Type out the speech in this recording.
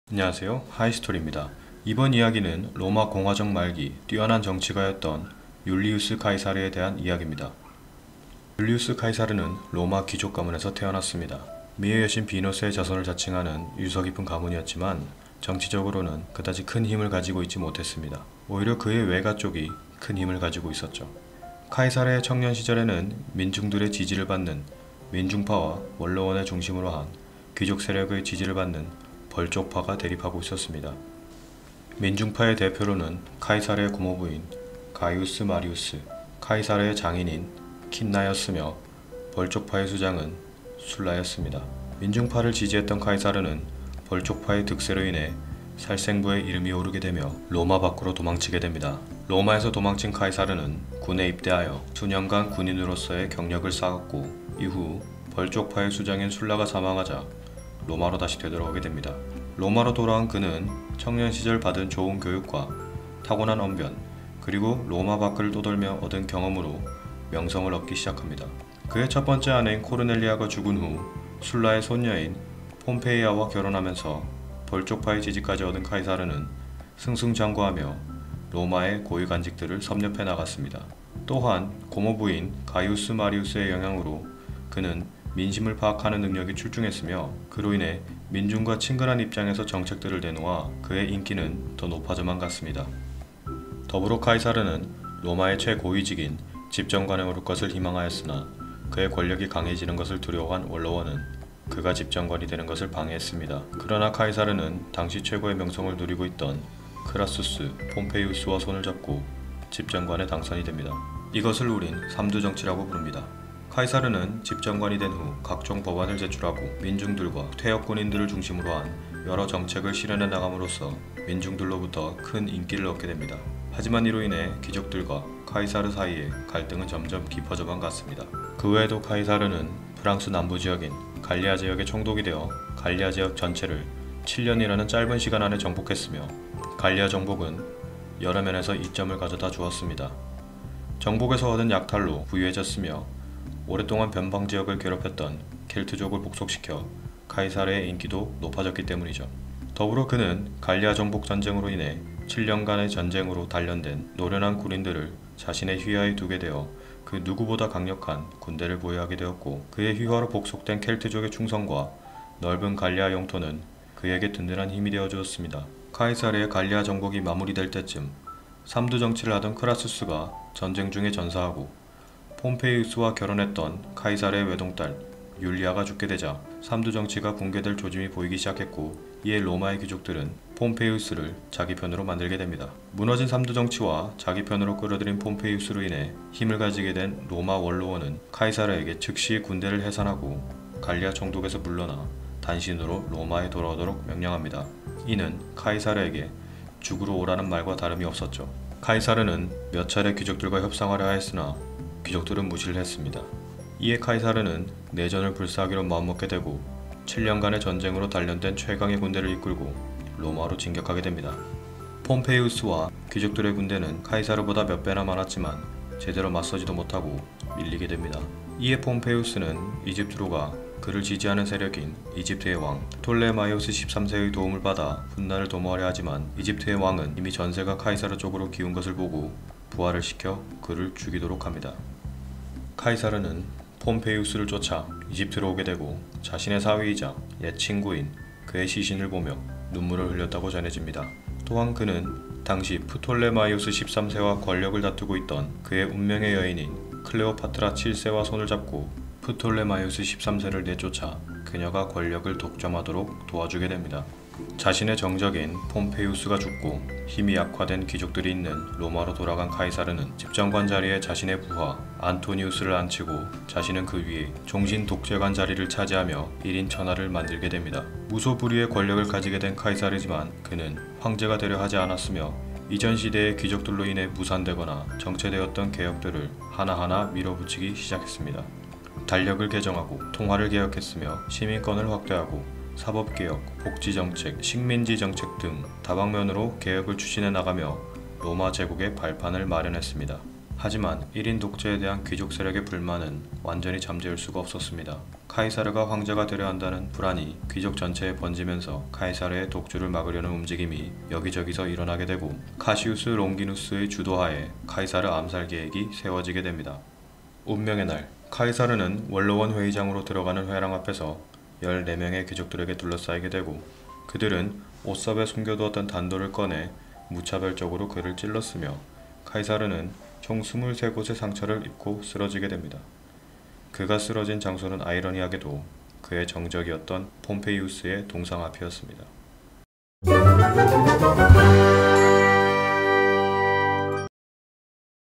안녕하세요, 하이스토리입니다. 이번 이야기는 로마 공화정 말기 뛰어난 정치가였던 율리우스 카이사르에 대한 이야기입니다. 율리우스 카이사르는 로마 귀족 가문에서 태어났습니다. 미의 여신 비너스의 자손을 자칭하는 유서 깊은 가문이었지만 정치적으로는 그다지 큰 힘을 가지고 있지 못했습니다. 오히려 그의 외가 쪽이 큰 힘을 가지고 있었죠. 카이사르의 청년 시절에는 민중들의 지지를 받는 민중파와 원로원의 중심으로 한 귀족 세력의 지지를 받는 벌족파가 대립하고 있었습니다. 민중파의 대표로는 카이사르의 고모부인 가이우스 마리우스, 카이사르의 장인인 킨나였으며 벌족파의 수장은 술라였습니다. 민중파를 지지했던 카이사르는 벌족파의 득세로 인해 살생부의 이름이 오르게 되며 로마 밖으로 도망치게 됩니다. 로마에서 도망친 카이사르는 군에 입대하여 수년간 군인으로서의 경력을 쌓았고 이후 벌족파의 수장인 술라가 사망하자 로마로 다시 되돌아오게 됩니다. 로마로 돌아온 그는 청년 시절 받은 좋은 교육과 타고난 언변, 그리고 로마 밖을 떠돌며 얻은 경험으로 명성을 얻기 시작합니다. 그의 첫 번째 아내인 코르넬리아가 죽은 후 술라의 손녀인 폼페이아와 결혼하면서 벌족파의 지지까지 얻은 카이사르는 승승장구하며 로마의 고위 간직들을 섭렵해 나갔습니다. 또한 고모부인 가이우스 마리우스의 영향으로 그는 민심을 파악하는 능력이 출중했으며 그로 인해 민중과 친근한 입장에서 정책들을 내놓아 그의 인기는 더 높아져만 갔습니다. 더불어 카이사르는 로마의 최고위직인 집정관에 오를 것을 희망하였으나 그의 권력이 강해지는 것을 두려워한 원로원은 그가 집정관이 되는 것을 방해했습니다. 그러나 카이사르는 당시 최고의 명성을 누리고 있던 크라수스, 폼페이우스와 손을 잡고 집정관에 당선이 됩니다. 이것을 우린 삼두정치라고 부릅니다. 카이사르는 집정관이 된 후 각종 법안을 제출하고 민중들과 퇴역 군인들을 중심으로 한 여러 정책을 실현해 나감으로써 민중들로부터 큰 인기를 얻게 됩니다. 하지만 이로 인해 귀족들과 카이사르 사이에 갈등은 점점 깊어져만 갔습니다. 그 외에도 카이사르는 프랑스 남부 지역인 갈리아 지역의 총독이 되어 갈리아 지역 전체를 7년이라는 짧은 시간 안에 정복했으며 갈리아 정복은 여러 면에서 이점을 가져다 주었습니다. 정복에서 얻은 약탈로 부유해졌으며 오랫동안 변방 지역을 괴롭혔던 켈트족을 복속시켜 카이사르의 인기도 높아졌기 때문이죠. 더불어 그는 갈리아 정복 전쟁으로 인해 7년간의 전쟁으로 단련된 노련한 군인들을 자신의 휘하에 두게 되어 그 누구보다 강력한 군대를 보유하게 되었고 그의 휘하로 복속된 켈트족의 충성과 넓은 갈리아 영토는 그에게 든든한 힘이 되어 주었습니다. 카이사르의 갈리아 정복이 마무리될 때쯤 삼두 정치를 하던 크라수스가 전쟁 중에 전사하고 폼페이우스와 결혼했던 카이사르의 외동딸 율리아가 죽게 되자 삼두 정치가 붕괴될 조짐이 보이기 시작했고 이에 로마의 귀족들은 폼페이우스를 자기 편으로 만들게 됩니다. 무너진 삼두 정치와 자기 편으로 끌어들인 폼페이우스로 인해 힘을 가지게 된 로마 원로원은 카이사르에게 즉시 군대를 해산하고 갈리아 총독에서 물러나 단신으로 로마에 돌아오도록 명령합니다. 이는 카이사르에게 죽으러 오라는 말과 다름이 없었죠. 카이사르는 몇 차례 귀족들과 협상하려 하였으나 귀족들은 무시를 했습니다. 이에 카이사르는 내전을 불사하기로 마음먹게 되고 7년간의 전쟁으로 단련된 최강의 군대를 이끌고 로마로 진격하게 됩니다. 폼페이우스와 귀족들의 군대는 카이사르보다 몇 배나 많았지만 제대로 맞서지도 못하고 밀리게 됩니다. 이에 폼페이우스는 이집트로 가 그를 지지하는 세력인 이집트의 왕 톨레마이오스 13세의 도움을 받아 분란을 도모하려 하지만 이집트의 왕은 이미 전세가 카이사르 쪽으로 기운 것을 보고 부활을 시켜 그를 죽이도록 합니다. 카이사르는 폼페이우스를 쫓아 이집트로 오게 되고 자신의 사위이자 옛 친구인 그의 시신을 보며 눈물을 흘렸다고 전해집니다. 또한 그는 당시 프톨레마이오스 13세와 권력을 다투고 있던 그의 운명의 여인인 클레오파트라 7세와 손을 잡고 프톨레마이오스 13세를 내쫓아 그녀가 권력을 독점하도록 도와주게 됩니다. 자신의 정적인 폼페이우스가 죽고 힘이 약화된 귀족들이 있는 로마로 돌아간 카이사르는 집정관 자리에 자신의 부하 안토니우스를 앉히고 자신은 그 위에 종신 독재관 자리를 차지하며 1인 천하를 만들게 됩니다. 무소불위의 권력을 가지게 된 카이사르지만 그는 황제가 되려 하지 않았으며 이전 시대의 귀족들로 인해 무산되거나 정체되었던 개혁들을 하나하나 밀어붙이기 시작했습니다. 달력을 개정하고 통화를 개혁했으며 시민권을 확대하고 사법개혁, 복지정책, 식민지정책 등 다방면으로 개혁을 추진해 나가며 로마 제국의 발판을 마련했습니다. 하지만 1인 독재에 대한 귀족 세력의 불만은 완전히 잠재울 수가 없었습니다. 카이사르가 황제가 되려 한다는 불안이 귀족 전체에 번지면서 카이사르의 독주를 막으려는 움직임이 여기저기서 일어나게 되고 카시우스 롱기누스의 주도하에 카이사르 암살 계획이 세워지게 됩니다. 운명의 날, 카이사르는 원로원 회의장으로 들어가는 회랑 앞에서 14명의 귀족들에게 둘러싸이게 되고 그들은 옷섭에 숨겨두었던 단도를 꺼내 무차별적으로 그를 찔렀으며 카이사르는 총 23곳의 상처를 입고 쓰러지게 됩니다. 그가 쓰러진 장소는 아이러니하게도 그의 정적이었던 폼페이우스의 동상 앞이었습니다.